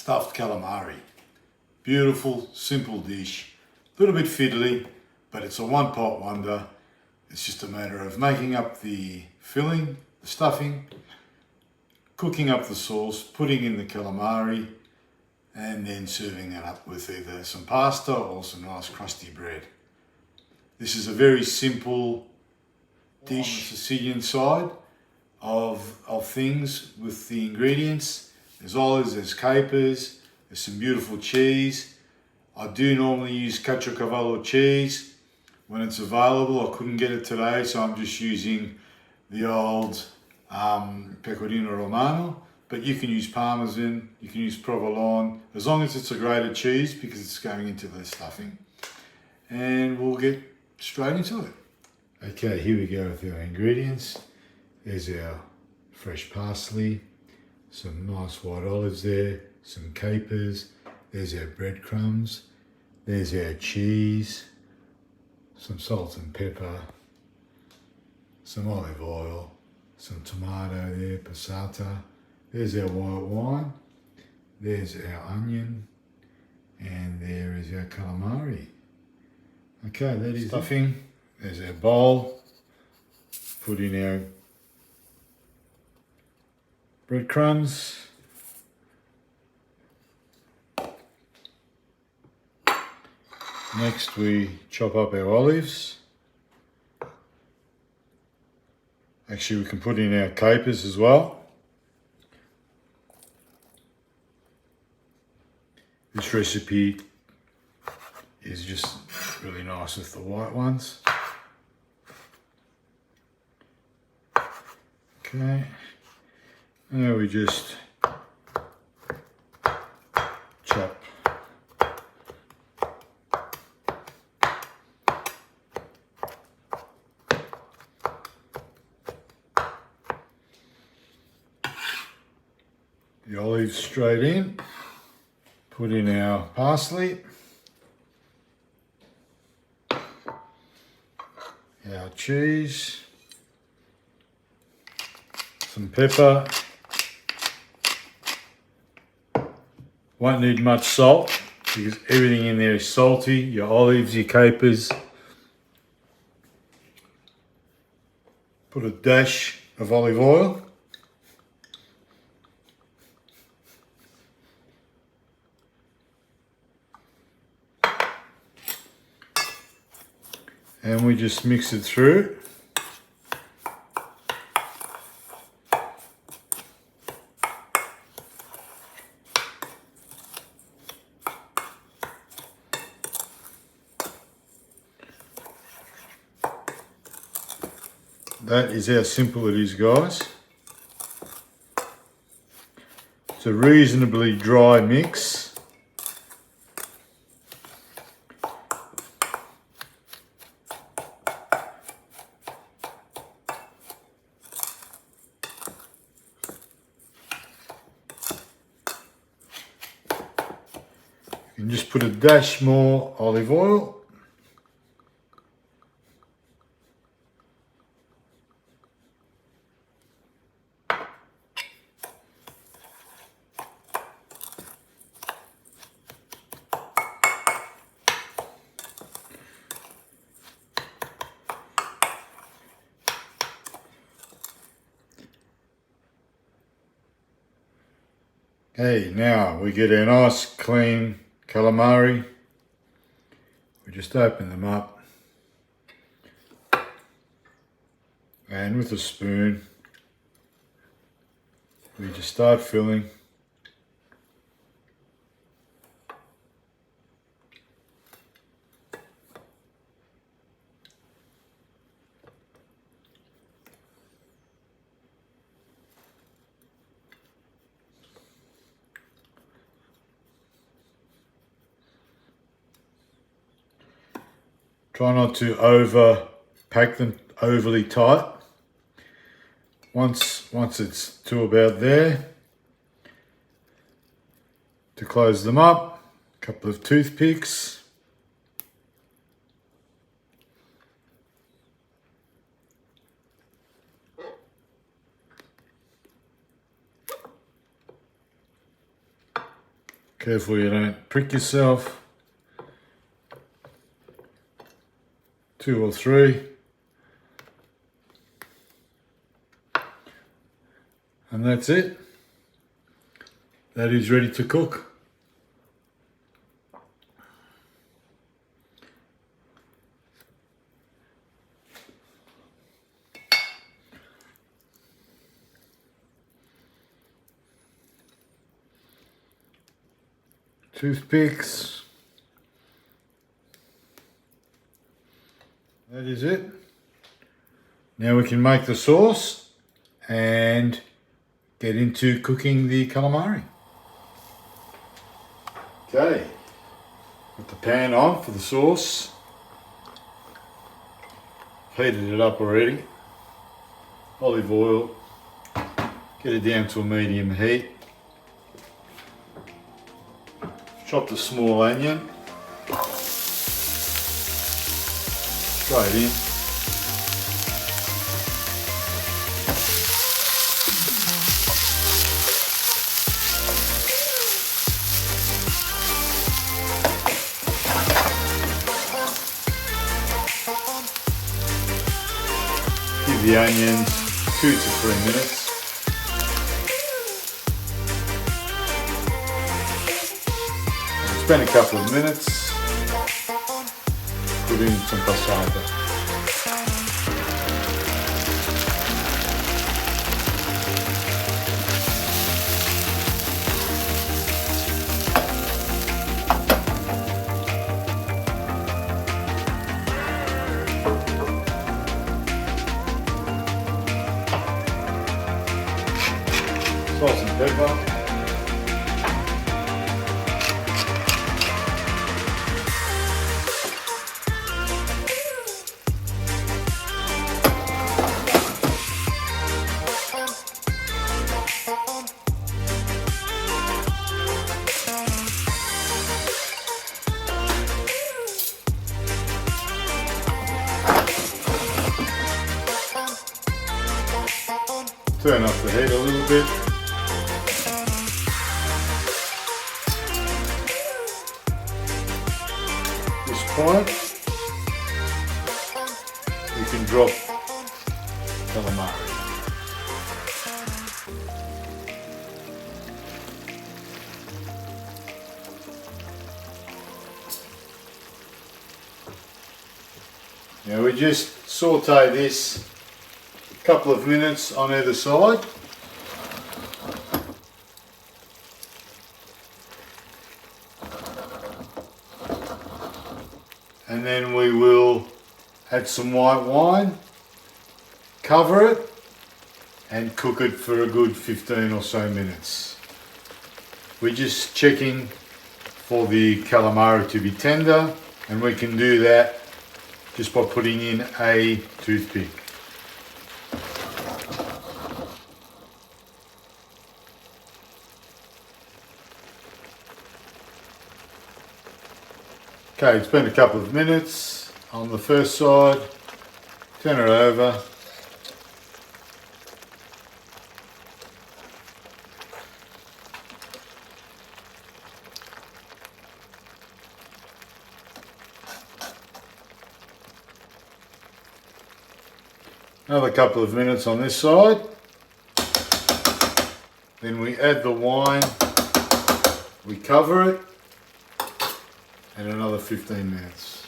stuffed calamari. Beautiful, simple dish. A little bit fiddly, but it's a one-pot wonder. It's just a matter of making up the filling, the stuffing, cooking up the sauce, putting in the calamari, and then serving it up with either some pasta or some nice crusty bread. This is a very simple dish on the Sicilian side of things with the ingredients. There's olives, there's capers, there's some beautiful cheese. I do normally use caciocavallo cheese when it's available. I couldn't get it today, so I'm just using the old pecorino romano, but you can use parmesan, you can use provolone, as long as it's a grated cheese because it's going into the stuffing. And we'll get straight into it. Okay, here we go with our ingredients. There's our fresh parsley, some nice white olives there, some capers, there's our breadcrumbs, there's our cheese, some salt and pepper, some olive oil, some tomato there, passata, there's our white wine, there's our onion, and there is our calamari. Okay, that is stuffing. There's our bowl. Put in our breadcrumbs. Next we chop up our olives. Actually, we can put in our capers as well. This recipe is just really nice with the white ones. Okay, now we just chop the olives straight in, put in our parsley, our cheese, some pepper. Won't need much salt because everything in there is salty. Your olives, your capers. Put a dash of olive oil. And we just mix it through. That is how simple it is, guys. It's a reasonably dry mix. You can just put a dash more olive oil. Hey, now we get our nice clean calamari. We just open them up and with a spoon we just start filling. Try not to pack them overly tight. Once it's to about there, to close them up, a couple of toothpicks. Careful you don't prick yourself. 2 or 3. And that's it. That is ready to cook. Toothpicks. That is it. Now we can make the sauce and get into cooking the calamari. Okay, put the pan on for the sauce. Heated it up already. Olive oil. Get it down to a medium heat. Chop the small onion. Straight in. Give the onions 2 to 3 minutes. Spend a couple of minutes. Put in some passata. Salt and pepper. Turn off the heat a little bit. At this point, you can drop calamari. Now we just saute this a couple of minutes on either side. And then we will add some white wine, cover it and cook it for a good 15 or so minutes. We're just checking for the calamari to be tender, and we can do that just by putting in a toothpick. Okay, it's been a couple of minutes on the first side. Turn it over. Another couple of minutes on this side. Then we add the wine, we cover it, and another 15 minutes.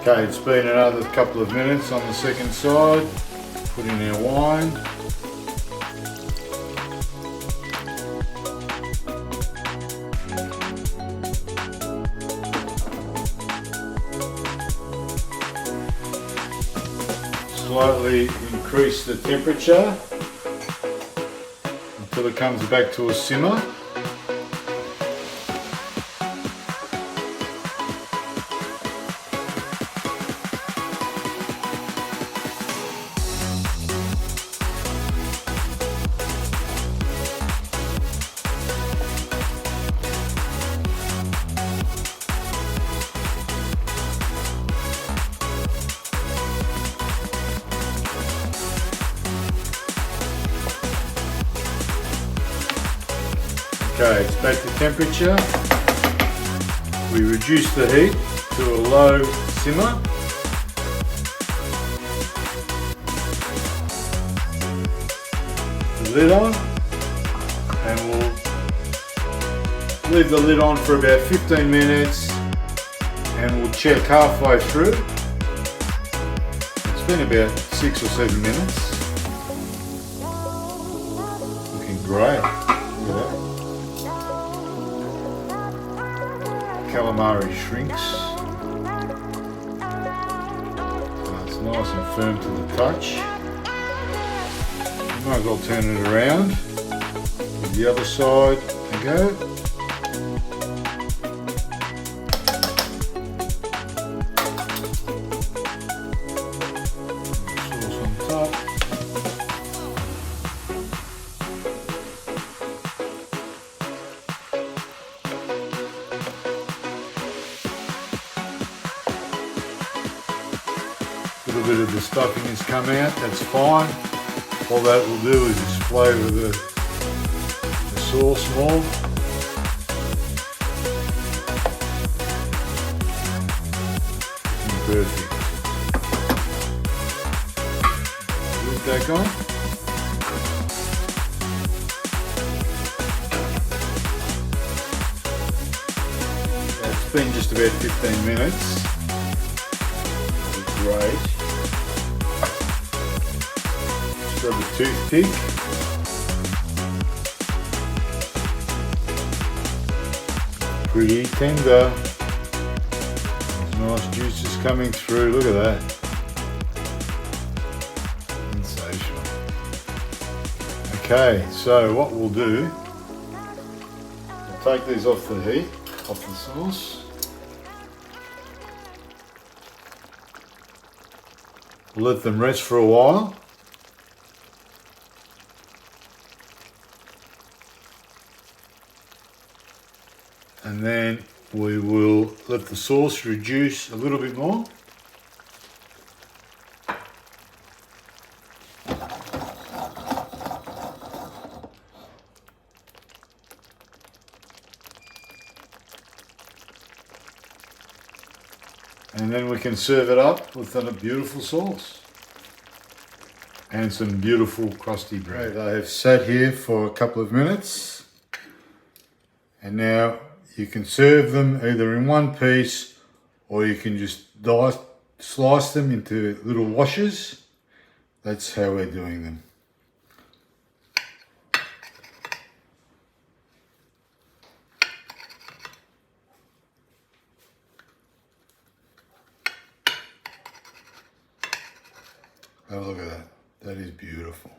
Okay, it's been another couple of minutes on the second side. Put in our wine. Slightly increase the temperature until it comes back to a simmer. Okay, it's back to temperature. We reduce the heat to a low simmer. The lid on, and we'll leave the lid on for about 15 minutes, and we'll check halfway through. It's been about 6 or 7 minutes. Looking great. Look at that. Calamari shrinks. So it's nice and firm to the touch. Might as well turn it around. Give the other side a go. Sauce on top. A little bit of the stuffing has come out, that's fine. All that will do is just flavour the sauce more. Perfect. Lid back on. It's been just about 15 minutes. Great. Grab a toothpick. Pretty tender. There's nice juices coming through. Look at that. Sensational. Okay, so what we'll do, we'll take these off the heat, off the sauce. We'll let them rest for a while. And then we will let the sauce reduce a little bit more. And then we can serve it up with a beautiful sauce and some beautiful crusty bread. They have sat here for a couple of minutes, and now you can serve them either in one piece, or you can just slice them into little washers. That's how we're doing them. Oh, look at that. That is beautiful.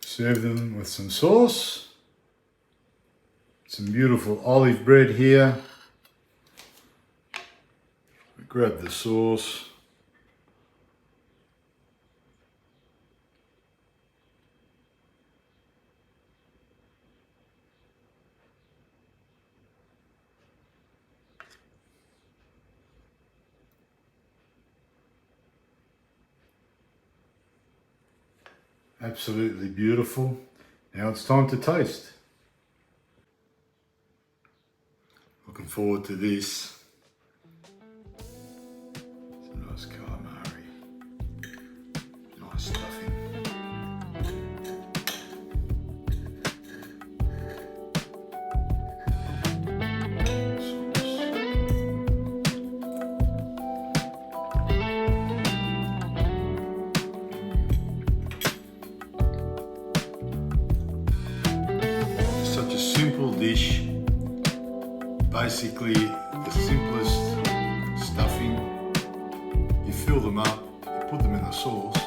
Serve them with some sauce. Some beautiful olive bread here. Grab the sauce. Absolutely beautiful. Now it's time to taste. Looking forward to this. Some nice calamari. Nice stuffing. Simple dish, basically the simplest stuffing. You fill them up, you put them in the sauce,